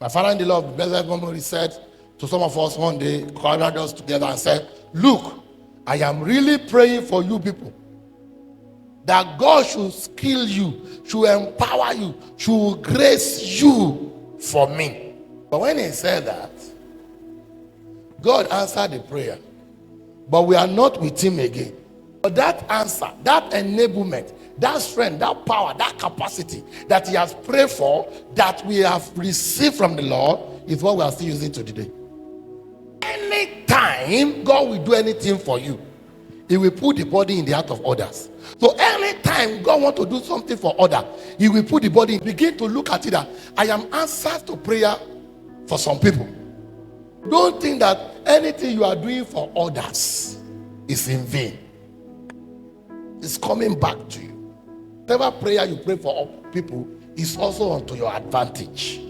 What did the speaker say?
My father in the Lord, blessed memory, said to some of us one day, called us together and said, look, I am really praying for you people that God should skill you, should empower you, should grace you for me. But when he said that, God answered the prayer, but we are not with him again. But that answer, that enablement, that strength, that power, that capacity that he has prayed for, that we have received from the Lord, is what we are still using to today. Anytime God will do anything for you, he will put the body in the heart of others. So anytime God wants to do something for others, he will put the body, begin to look at it that I am answered to prayer for some people. Don't think that anything you are doing for others is in vain. It's coming back to you. Whatever prayer you pray for people is also unto your advantage.